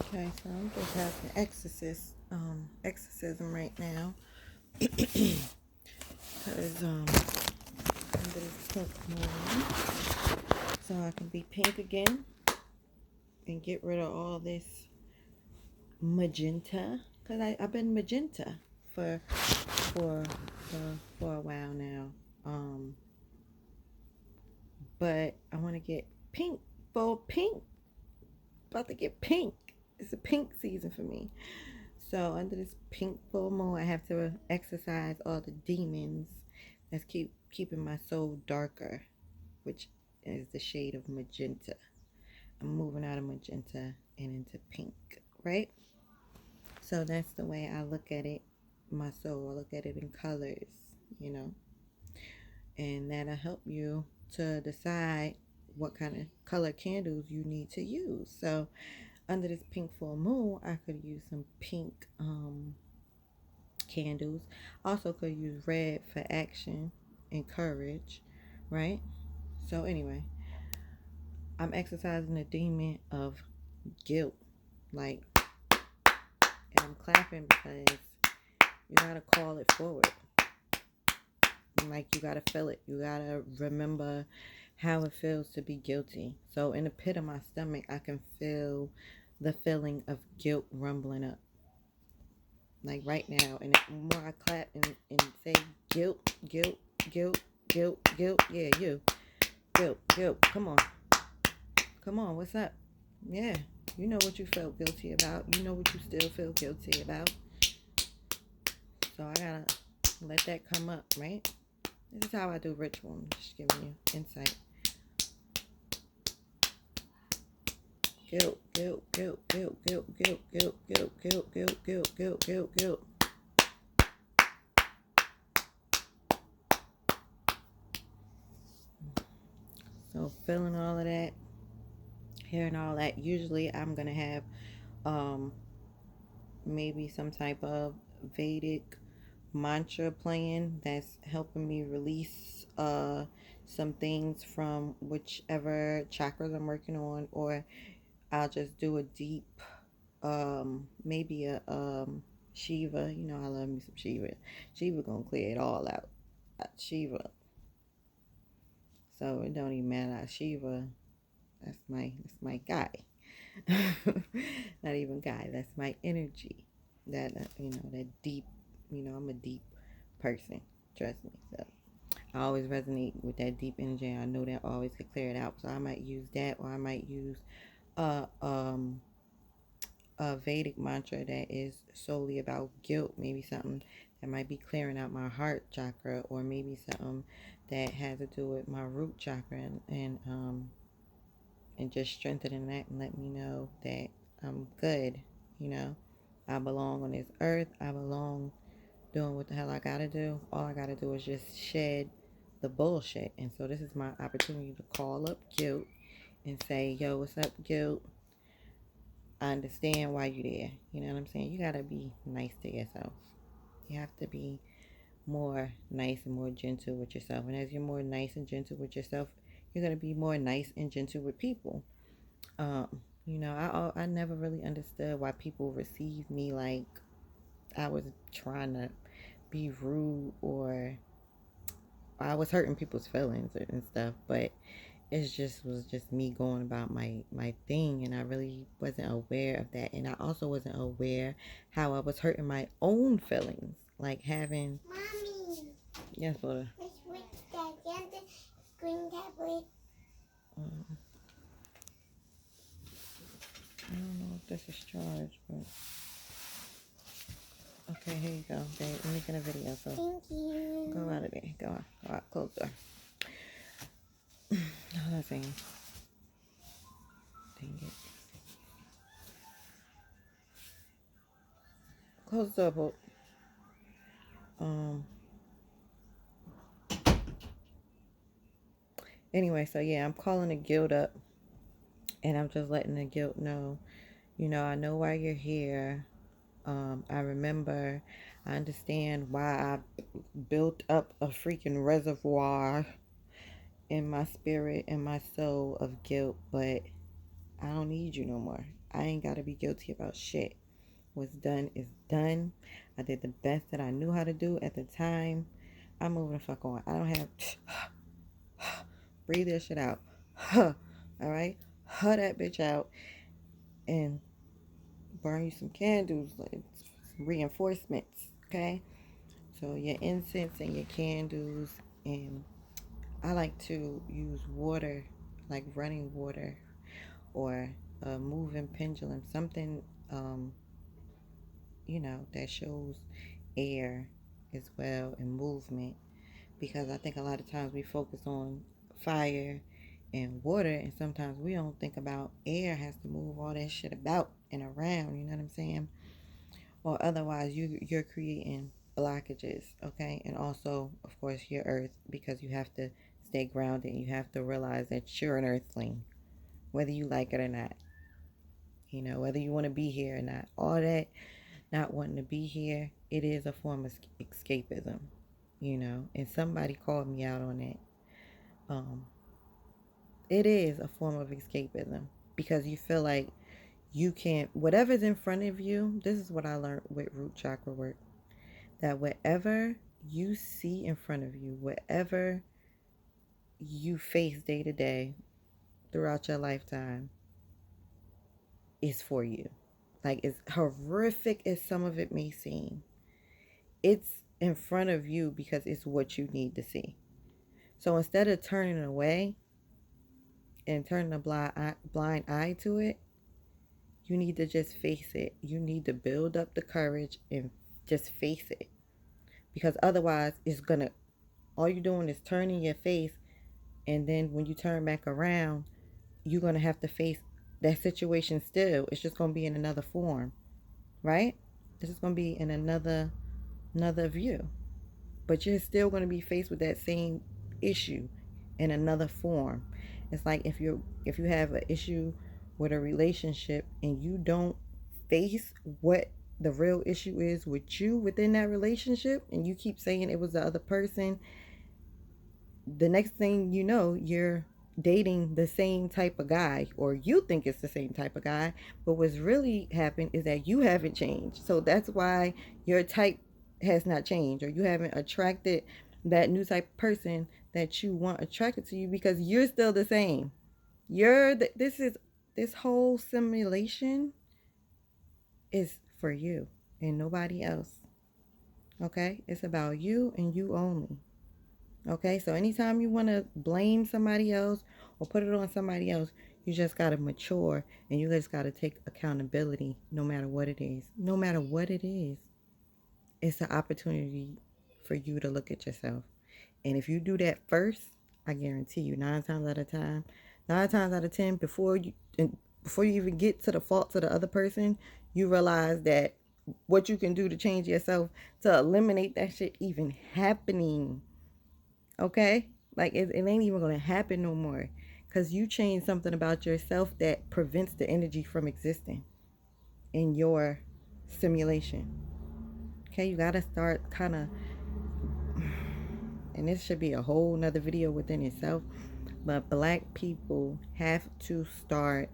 Okay, so I'm just having exorcism right now. Cause under this pink moon, so I can be pink again and get rid of all this magenta. Cause I've been magenta for for for a while now. But I want to get pink, full pink. About to get pink. It's a pink season for me. So under this pink full moon, I have to exercise all the demons that's keeping my soul darker, which is the shade of magenta. I'm moving out of magenta and into pink, right? So that's the way I look at it. My soul, I look at it in colors, you know, and that'll help you to decide what kind of color candles you need to use. So under this pink full moon, I could use some pink candles. Also could use red for action and courage, right? So anyway, I'm exercising the demon of guilt. Like, and I'm clapping because you gotta call it forward. Like, you gotta feel it. You gotta remember how it feels to be guilty. So in the pit of my stomach, I can feel the feeling of guilt rumbling up. Like right now, and the more I clap and say guilt, guilt, guilt, guilt, guilt, yeah, you, guilt, come on, what's up? Yeah, you know what you felt guilty about. You know what you still feel guilty about. So I gotta let that come up, right? This is how I do ritual. I'm just giving you insight. Guilt, guilt, guilt, guilt, guilt, guilt, guilt, guilt, guilt, guilt, guilt, guilt, guilt, guilt. So feeling all of that, hearing all that. Usually I'm gonna have maybe some type of Vedic mantra playing that's helping me release some things from whichever chakras I'm working on, or I'll just do a deep maybe a Shiva. You know I love me some Shiva. Shiva gonna clear it all out. Shiva. So it don't even matter. Shiva, that's my guy. Not even guy. That's my energy. That that deep. I'm a deep person. Trust me. So I always resonate with that deep energy. And I know that always could clear it out. So I might use that, or I might use a a Vedic mantra that is solely about guilt. Maybe something that might be clearing out my heart chakra, or maybe something that has to do with my root chakra, and just strengthening that and let me know that I'm good. You know, I belong on this earth. I belong doing what the hell I gotta do. All I gotta do is just shed the bullshit. And so this is my opportunity to call up guilt and say, yo, what's up, guilt? I understand why you're there. You know what I'm saying? You gotta be nice to yourself. You have to be more nice and more gentle with yourself. And as you're more nice and gentle with yourself, you're gonna be more nice and gentle with people. I never really understood why people receive me like I was trying to be rude, or I was hurting people's feelings and stuff, but was just me going about my thing, and I really wasn't aware of that. And I also wasn't aware how I was hurting my own feelings, like having. Mommy. Yes, brother. Let's switch that screen tablet. I don't know if this is charged, but okay, here you go, babe. I'm making a video, so thank you. Go out of there. Go out. Close the door. Hold on a second. Dang it. Close the door, Pope. Anyway, so yeah, I'm calling the guilt up, and I'm just letting the guilt know, I know why you're here. I remember, I understand why I built up a freaking reservoir in my spirit and my soul of guilt, but I don't need you no more. I ain't got to be guilty about shit. What's done is done. I did the best that I knew how to do at the time. I'm moving the fuck on. I don't have... breathe that shit out. All right? That bitch out and burn you some candles, like reinforcements, okay? So your incense and your candles, and I like to use water, like running water, or a moving pendulum, something, that shows air as well and movement, because I think a lot of times we focus on fire and water, and sometimes we don't think about air has to move all that shit about and around, you know what I'm saying? Or otherwise you're creating blockages, okay? And also, of course, your earth, because you have to stay grounded. You have to realize that you're an earthling, whether you like it or not. Whether you want to be here or not. All that not wanting to be here, it is a form of escapism, and somebody called me out on that. It is a form of escapism because you feel like you can't, whatever's in front of you. This is what I learned with root chakra work, that whatever you see in front of you, whatever you face day to day throughout your lifetime, is for you. Like, as horrific as some of it may seem, it's in front of you because it's what you need to see. So instead of turning away and turning a blind eye to it, you need to just face it. You need to build up the courage and just face it. Because otherwise, all you're doing is turning your face, and then when you turn back around, you're going to have to face that situation still. It's just going to be in another form, right? It's just going to be in another view. But you're still going to be faced with that same issue in another form. It's like if you have an issue with a relationship and you don't face what the real issue is with you within that relationship, and you keep saying it was the other person, the next thing you know, you're dating the same type of guy, or you think it's the same type of guy, but what's really happened is that you haven't changed. So that's why your type has not changed, or you haven't attracted that new type of person that you want attracted to you, because you're still the same. This whole simulation is for you and nobody else. Okay? It's about you and you only. Okay, so anytime you want to blame somebody else or put it on somebody else, you just got to mature, and you just got to take accountability no matter what it is. No matter what it is, it's an opportunity for you to look at yourself. And if you do that first, I guarantee you, 9 times out of 10, before you even get to the faults of the other person, you realize that what you can do to change yourself to eliminate that shit even happening. Okay? Like, it ain't even going to happen no more. Because you change something about yourself that prevents the energy from existing in your simulation. Okay? You got to start kind of, and this should be a whole nother video within itself, but Black people have to start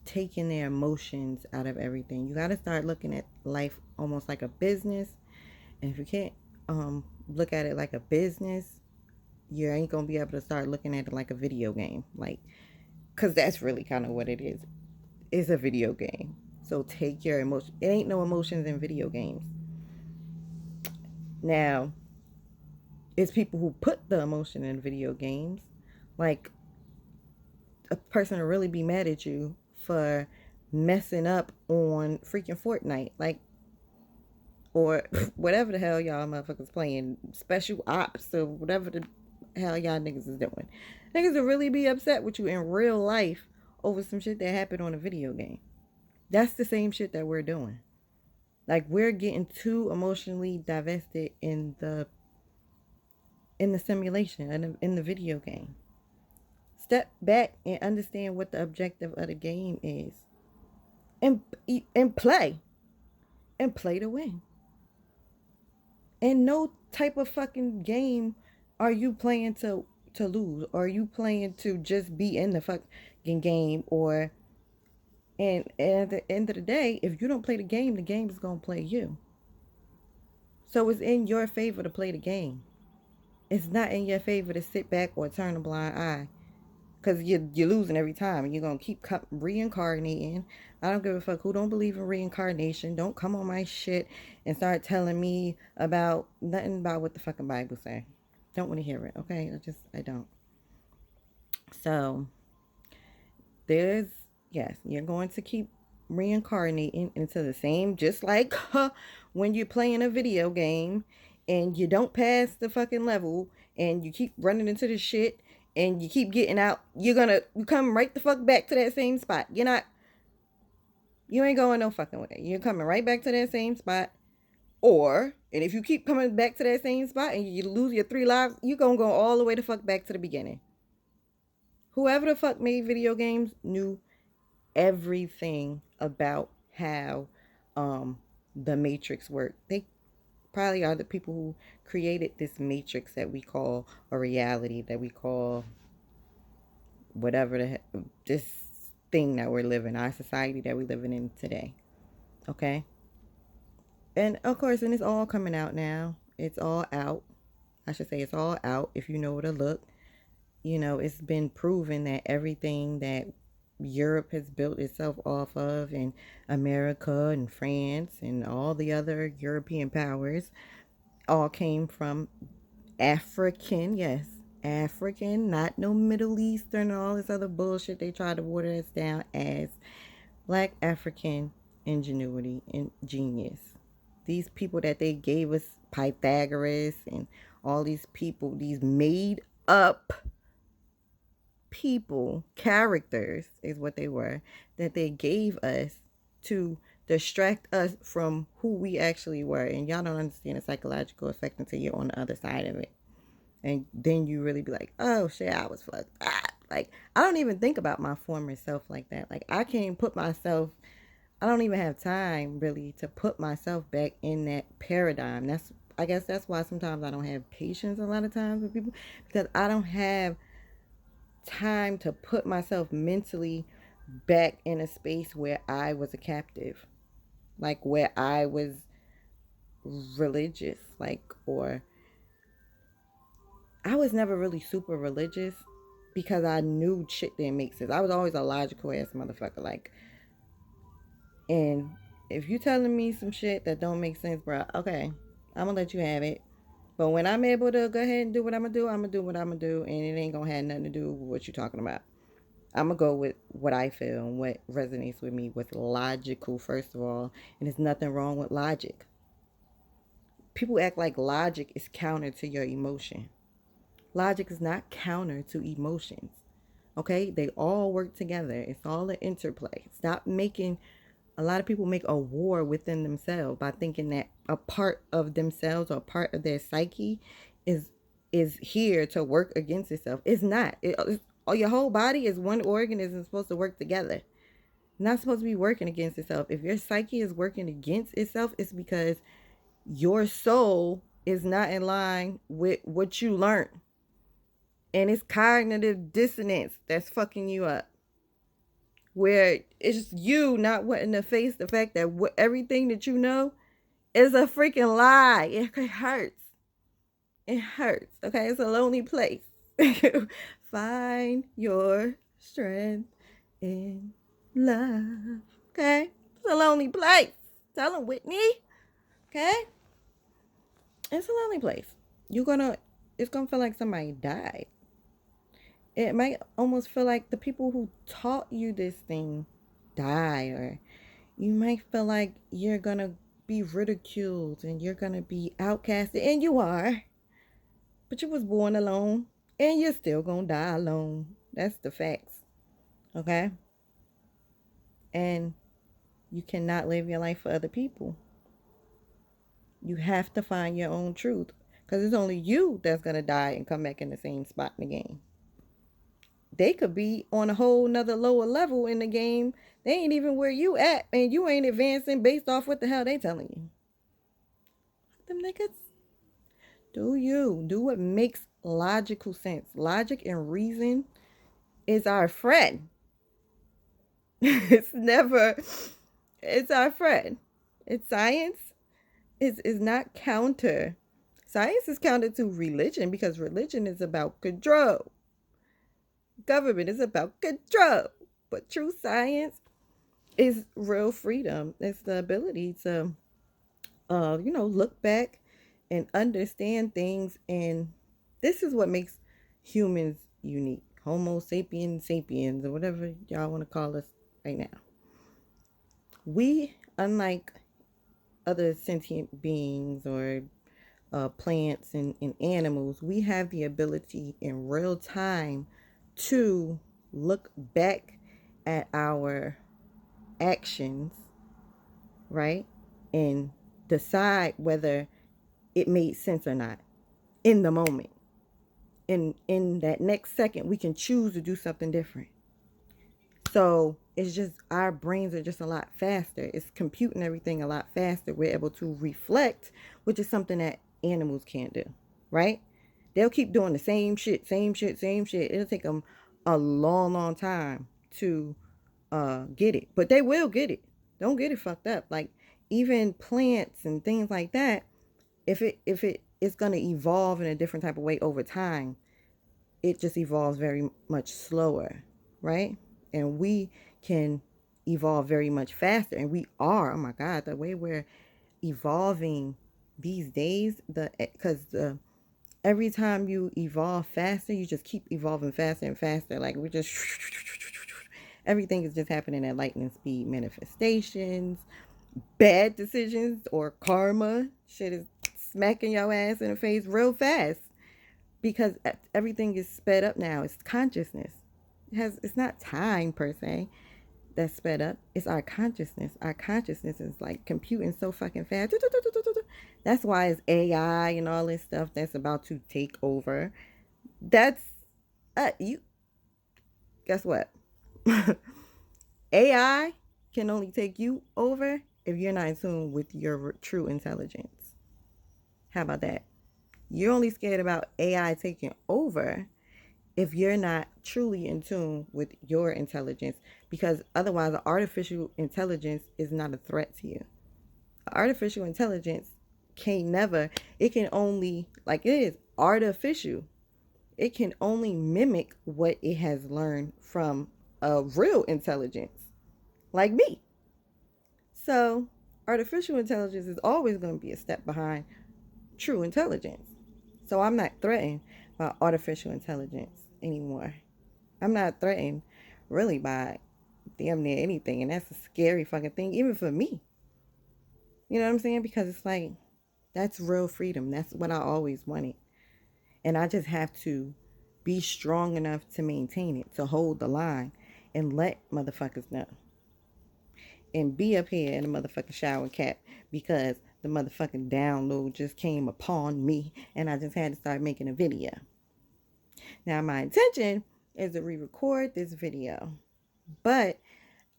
taking their emotions out of everything. You got to start looking at life almost like a business. And if you can't look at it like a business, you ain't gonna be able to start looking at it like a video game, because that's really kind of what it is. It's a video game. So take your emotion. It ain't no emotions in video games. Now, it's people who put the emotion in video games. Like, a person will really be mad at you for messing up on freaking Fortnite, or whatever the hell y'all motherfuckers playing, special ops, or whatever the hell y'all niggas is doing. Niggas will really be upset with you in real life over some shit that happened on a video game. That's the same shit that we're doing. Like, we're getting too emotionally divested in the simulation and in the video game. Step back and understand what the objective of the game is, and play to win. And no type of fucking game are you playing to to lose? Or are you playing to just be in the fucking game? And at the end of the day, if you don't play the game is gonna play you. So it's in your favor to play the game. It's not in your favor to sit back or turn a blind eye. Because you're losing every time. And you're going to keep reincarnating. I don't give a fuck who don't believe in reincarnation. Don't come on my shit and start telling me about nothing about what the fucking Bible say. Don't want to hear it, okay? I don't. So, yes, you're going to keep reincarnating into the same, just like when you're playing a video game and you don't pass the fucking level and you keep running into the shit and you keep getting out, you come right the fuck back to that same spot. You ain't going no fucking way. You're coming right back to that same spot. And if you keep coming back to that same spot and you lose your 3 lives, you're going to go all the way the fuck back to the beginning. Whoever the fuck made video games knew everything about how the Matrix worked. They probably are the people who created this matrix that we call a reality, that we call whatever this thing that we're living, our society that we're living in today. Okay? And of course, and it's all coming out now. It's all out. I should say it's all out if you know where to look. It's been proven that everything that Europe has built itself off of, and America and France and all the other European powers, all came from African, yes, African, not no Middle Eastern and all this other bullshit they try to water us down as. Black African ingenuity and genius. These people that they gave us, Pythagoras and all these people, these made up people, characters is what they were, that they gave us to distract us from who we actually were. And y'all don't understand the psychological effect until you're on the other side of it. And then you really be like, oh shit, I was fucked. Like, I don't even think about my former self like that. Like, I can't put myself, I don't even have time really to put myself back in that paradigm. I guess that's why sometimes I don't have patience a lot of times with people, because I don't have time to put myself mentally back in a space where I was a captive, like where I was religious, or I was never really super religious because I knew shit didn't make sense. I was always a logical ass motherfucker, and if you telling me some shit that don't make sense, bro, okay, I'm gonna let you have it. But when I'm able to go ahead and do what I'm gonna do what I'm gonna do, and it ain't gonna have nothing to do with what you're talking about. I'm gonna go with what I feel and what resonates with me, what's logical, first of all. And there's nothing wrong with logic. People act like logic is counter to your emotion. Logic is not counter to emotions. Okay? They all work together. It's all an interplay. Stop making, a lot of people make a war within themselves by thinking that a part of themselves or a part of their psyche is here to work against itself. It's not. Your whole body is one organism supposed to work together. Not supposed to be working against itself. If your psyche is working against itself, it's because your soul is not in line with what you learned. And it's cognitive dissonance that's fucking you up. Where it's you not wanting to face the fact that everything that you know is a freaking lie. It hurts. It hurts. Okay, it's a lonely place. Find your strength in love. Okay, it's a lonely place. Tell him, Whitney. Okay, it's a lonely place. It's gonna feel like somebody died. It might almost feel like the people who taught you this thing die, or you might feel like you're gonna be ridiculed and you're gonna be outcasted, and you are. But you was born alone, and you're still gonna die alone. That's the facts. Okay? And you cannot live your life for other people. You have to find your own truth. Because it's only you that's gonna die and come back in the same spot in the game. They could be on a whole nother lower level in the game. They ain't even where you at, and you ain't advancing based off what the hell they telling you. Them niggas. Do you. Do what makes logical sense. Logic and reason is our friend. It's never, it's our friend. It's science is not counter. Science is counter to religion because religion is about control. Government is about control. But true science is real freedom. It's the ability to, look back and understand things. And this is what makes humans unique. Homo sapiens sapiens, or whatever y'all want to call us right now. We, unlike other sentient beings or plants and animals, we have the ability in real time to look back at our actions, right? And decide whether it made sense or not in the moment. In that next second, we can choose to do something different. So it's just our brains are just a lot faster. It's computing everything a lot faster. We're able to reflect, which is something that animals can't do, right? They'll keep doing the same shit, same shit, same shit. It'll take them a long, long time to get it, but they will get it. Don't get it fucked up. Like even plants and things like that, if it is going to evolve in a different type of way over time, it just evolves very much slower, right? And we can evolve very much faster, and we are. Oh my God, the way we're evolving these days, because every time you evolve faster, you just keep evolving faster and faster. Like we just everything is just happening at lightning speed. Manifestations, bad decisions, or karma. Shit is smacking your ass in the face real fast because everything is sped up now. It's consciousness. It's not time per se that's sped up. It's our consciousness. Our consciousness is like computing so fucking fast. That's why it's AI and all this stuff that's about to take over. That's you. Guess what? AI can only take you over if you're not in tune with your true intelligence. How about that? You're only scared about AI taking over if you're not truly in tune with your intelligence, because otherwise artificial intelligence is not a threat to you. Artificial intelligence it can only, like, it is artificial, it can only mimic what it has learned from a real intelligence like me. So artificial intelligence is always going to be a step behind true intelligence. So I'm not threatened by artificial intelligence anymore. I'm not threatened really by damn near anything. And that's a scary fucking thing, even for me. You know what I'm saying? Because it's like, that's real freedom. That's what I always wanted. And I just have to be strong enough to maintain it, to hold the line, and let motherfuckers know. And be up here in the motherfucking shower cap because the motherfucking download just came upon me and I just had to start making a video. Now my intention is to re-record this video, but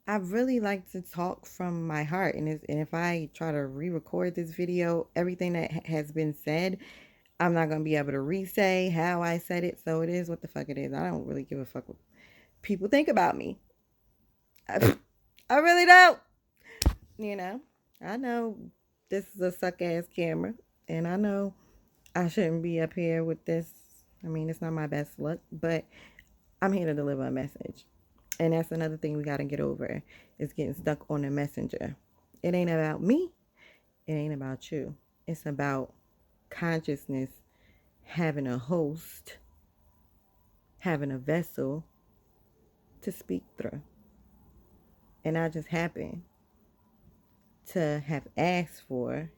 I really like to talk from my heart, and if I try to re-record this video, everything that has been said, I'm not going to be able to re-say how I said it, so it is what the fuck it is. I don't really give a fuck what people think about me. I really don't. You know, I know this is a suck-ass camera, and I know I shouldn't be up here with this. I mean, it's not my best look, but I'm here to deliver a message. And that's another thing we got to get over, is getting stuck on the messenger. It ain't about me. It ain't about you. It's about consciousness having a host, having a vessel to speak through. And I just happen to have asked for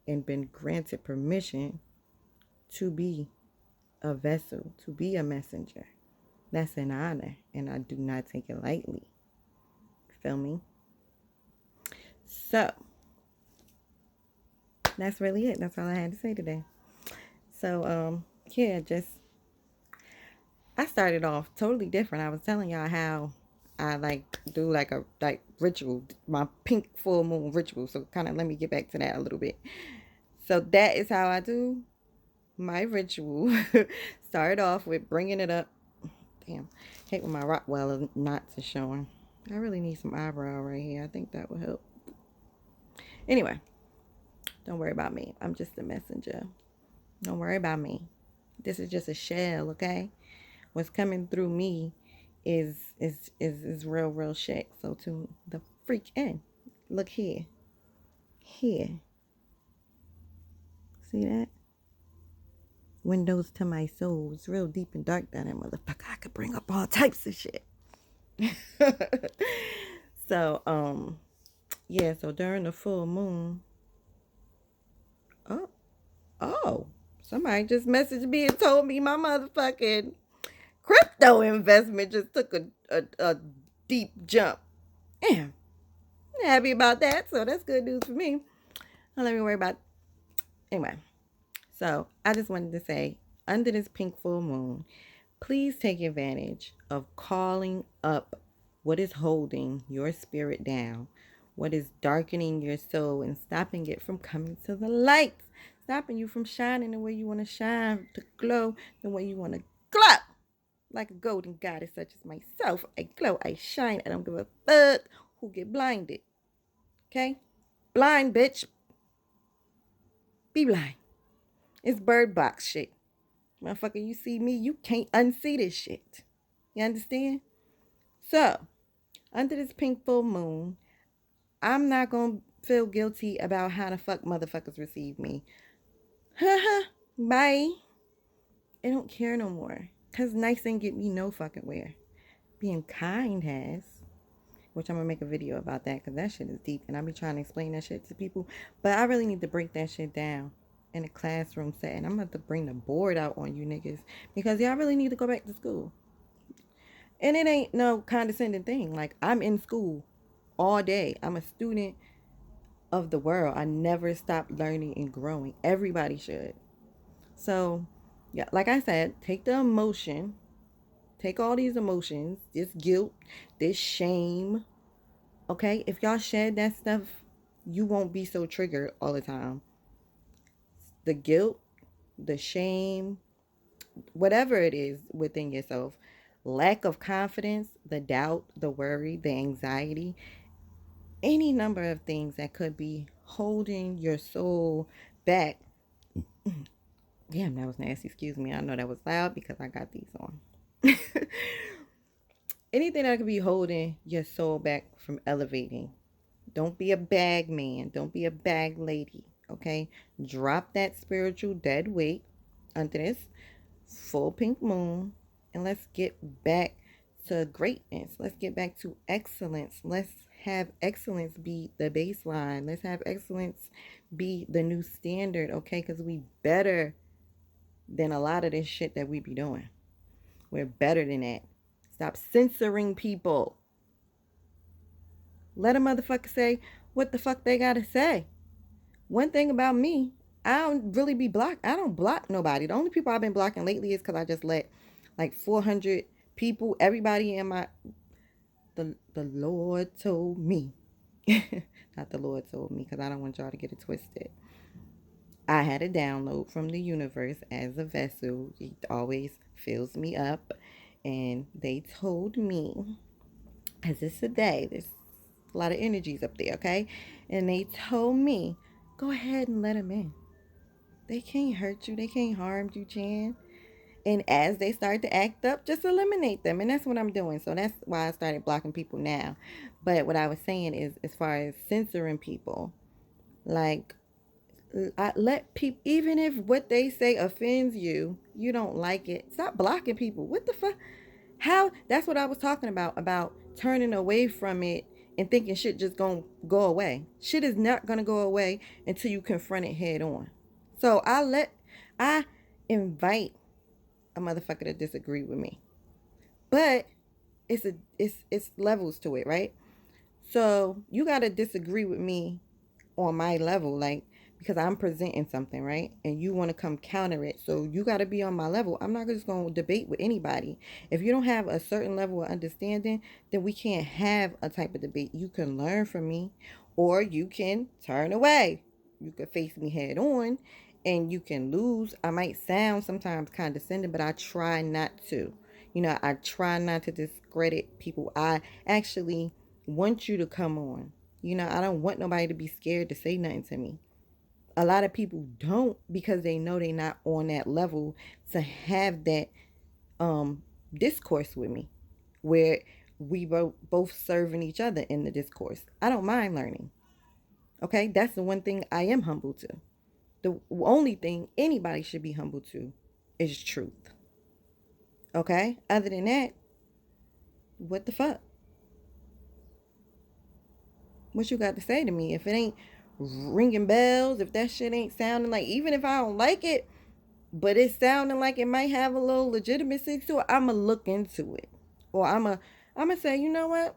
and been granted permission to be a vessel, to be a messenger. That's an honor, and I do not take it lightly. Feel me? So, that's really it. That's all I had to say today. So, I started off totally different. I was telling y'all how I do a ritual, my pink full moon ritual. So kind of let me get back to that a little bit. So that is how I do my ritual. Start off with bringing it up. Damn, hate when my Rottweiler knots are showing. I really need some eyebrow right here. I think that would help. Anyway, don't worry about me. I'm just a messenger. Don't worry about me. This is just a shell, okay? What's coming through me is real shit. So to the freak end. Look here. Here. See that? Windows to my soul. It's real deep and dark down there, motherfucker. I could bring up all types of shit. So, yeah, so during the full moon. Oh, somebody just messaged me and told me my motherfucking crypto investment just took a deep jump. Damn. Happy about that. So that's good news for me. Don't let me worry about. Anyway, so I just wanted to say, under this pink full moon, please take advantage of calling up what is holding your spirit down, what is darkening your soul and stopping it from coming to the light, stopping you from shining the way you want to shine, to glow the way you want to glow. Like a golden goddess such as myself, I glow, I shine, I don't give a fuck who get blinded. Okay? Blind, bitch. Be blind. It's bird box shit. Motherfucker, you see me, you can't unsee this shit. You understand? So, under this pink full moon, I'm not going to feel guilty about how the fuck motherfuckers receive me. Haha, bye. I don't care no more. Because nice ain't get me no fucking where. Being kind has. Which I'm going to make a video about that because that shit is deep. And I be trying to explain that shit to people. But I really need to break that shit down in a classroom setting. I'm going to have to bring the board out on you niggas. Because y'all really need to go back to school. And it ain't no condescending thing. Like, I'm in school all day. I'm a student of the world. I never stop learning and growing. Everybody should. So, yeah, like I said, take the emotion. Take all these emotions, this guilt, this shame. Okay? If y'all shed that stuff, you won't be so triggered all the time. The guilt, the shame, whatever it is within yourself, lack of confidence, the doubt, the worry, the anxiety, any number of things that could be holding your soul back. Damn, that was nasty. Excuse me. I know that was loud because I got these on. Anything that could be holding your soul back from elevating. Don't be a bag man. Don't be a bag lady. Okay? Drop that spiritual dead weight under this full pink moon and let's get back to greatness. Let's get back to excellence. Let's have excellence be the baseline. Let's have excellence be the new standard, okay? Because we better than a lot of this shit that we be doing. We're better than that. Stop censoring people. Let a motherfucker say what the fuck they gotta say. One thing about me, I don't really be blocked. I don't block nobody. The only people I've been blocking lately is because I just let like 400 people, everybody in my... The Lord told me. Not the Lord told me because I don't want y'all to get it twisted. I had a download from the universe as a vessel. It always fills me up. And they told me, because it's a day, there's a lot of energies up there, okay? And they told me, go ahead and let them in. They can't hurt you. They can't harm you, Chan. And as they start to act up, just eliminate them. And that's what I'm doing. So that's why I started blocking people now. But what I was saying is, as far as censoring people, like, I let people, even if what they say offends you, you don't like it, stop blocking people. What the fuck? How? That's what I was talking about turning away from it and thinking shit just gonna go away. Shit is not gonna go away until you confront it head on. So I invite a motherfucker to disagree with me, but it's levels to it, right? So you gotta disagree with me on my level, like, because I'm presenting something, right? And you want to come counter it. So you got to be on my level. I'm not just going to debate with anybody. If you don't have a certain level of understanding, then we can't have a type of debate. You can learn from me or you can turn away. You can face me head on and you can lose. I might sound sometimes condescending, but I try not to. I try not to discredit people. I actually want you to come on. I don't want nobody to be scared to say nothing to me. A lot of people don't because they know they're not on that level to have that discourse with me where we both serving each other in the discourse. I don't mind learning. Okay, that's the one thing I am humble to. The only thing anybody should be humble to is truth. Okay? Other than that, what the fuck? What you got to say to me? If it ain't ringing bells, if that shit ain't sounding like, even if I don't like it, but it's sounding like it might have a little legitimacy to it, I'ma look into it. Or I'ma say, you know what?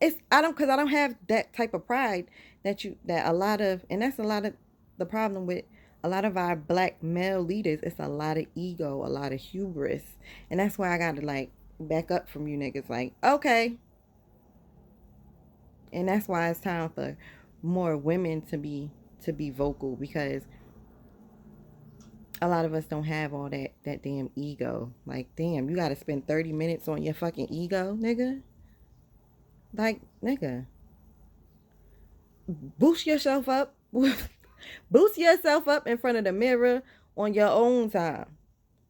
Because I don't have that type of pride that a lot of, and that's a lot of the problem with a lot of our black male leaders. It's a lot of ego, a lot of hubris, and that's why I gotta like back up from you niggas. Like, okay, and that's why it's time for more women to be vocal, because a lot of us don't have all that damn ego. Like, damn, you gotta spend 30 minutes on your fucking ego, nigga. Like, nigga, boost yourself up. Boost yourself up in front of the mirror on your own time.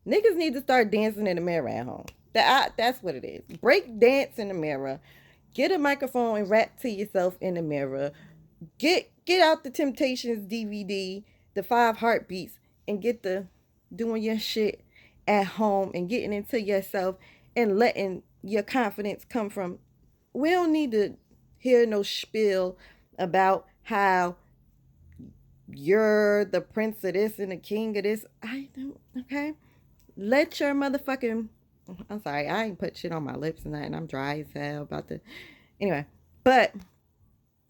Niggas need to start dancing in the mirror at home. That's what it is. Break dance in the mirror. Get a microphone and rap to yourself in the mirror. Get out the Temptations DVD, the 5 Heartbeats, and get the doing your shit at home and getting into yourself and letting your confidence come from. We don't need to hear no spiel about how you're the prince of this and the king of this. I don't, okay? Let your motherfucking, I'm sorry, I ain't put shit on my lips and that, and I'm dry as hell about the, anyway. But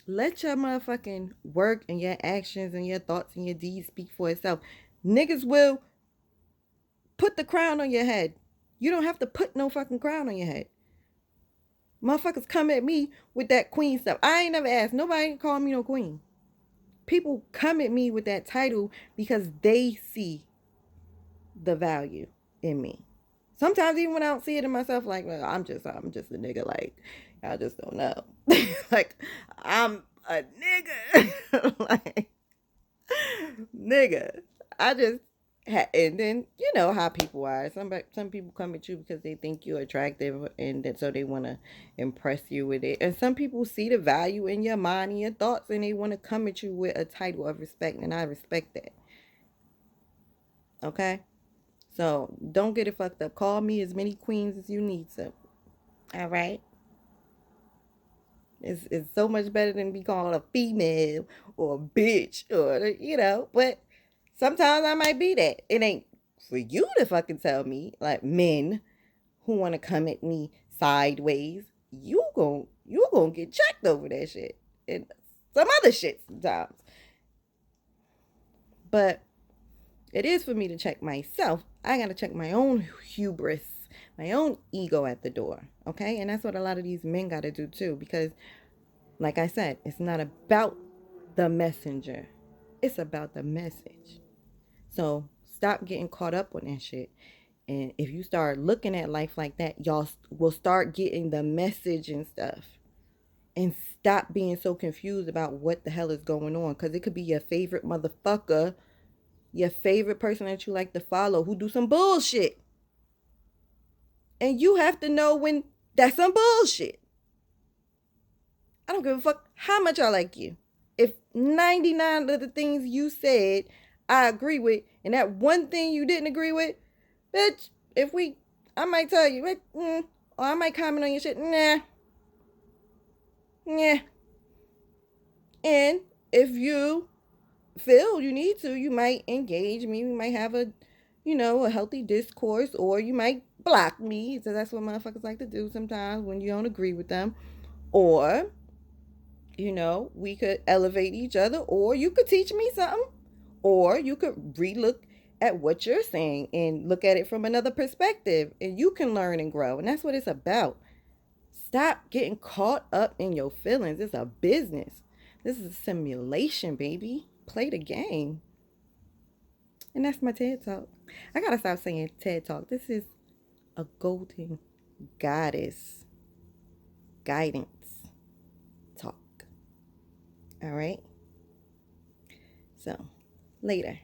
let your motherfucking work and your actions and your thoughts and your deeds speak for itself. Niggas will put the crown on your head. You don't have to put no fucking crown on your head. Motherfuckers come at me with that queen stuff. I ain't never asked. Nobody call me no queen. People come at me with that title because they see the value in me. Sometimes even when I don't see it in myself, like, well, I'm just a nigga. Like, I just don't know. Like, I'm a nigga. Like, nigga. I just and then you know how people are. Some people come at you because they think you're attractive, and so they want to impress you with it. And some people see the value in your mind and your thoughts, and they want to come at you with a title of respect, and I respect that. Okay, so don't get it fucked up. Call me as many queens as you need to. All right. It's so much better than be called a female or a bitch or. But sometimes I might be that. It ain't for you to fucking tell me, like, men who want to come at me sideways. You gon' get checked over that shit and some other shit sometimes. But it is for me to check myself. I gotta check my own hubris, my own ego at the door. Okay, and that's what a lot of these men gotta do too, because like I said, it's not about the messenger. It's about the message. So stop getting caught up on that shit. And if you start looking at life like that, y'all will start getting the message and stuff. And stop being so confused about what the hell is going on. Because it could be your favorite motherfucker, your favorite person that you like to follow, who do some bullshit. And you have to know when that's some bullshit. I don't give a fuck how much I like you. If 99 of the things you said I agree with, and that one thing you didn't agree with, bitch, I might tell you, or I might comment on your shit, nah. And if you feel you need to, you might engage me. We might have a healthy discourse, or you might block me. So that's what motherfuckers like to do sometimes when you don't agree with them. Or, we could elevate each other, or you could teach me something, or you could relook at what you're saying and look at it from another perspective, and you can learn and grow. And that's what it's about. Stop getting caught up in your feelings. It's a business. This is a simulation, baby. Play the game. And that's my TED Talk. I gotta stop saying TED Talk. This is a golden goddess guidance talk. All right? So, later.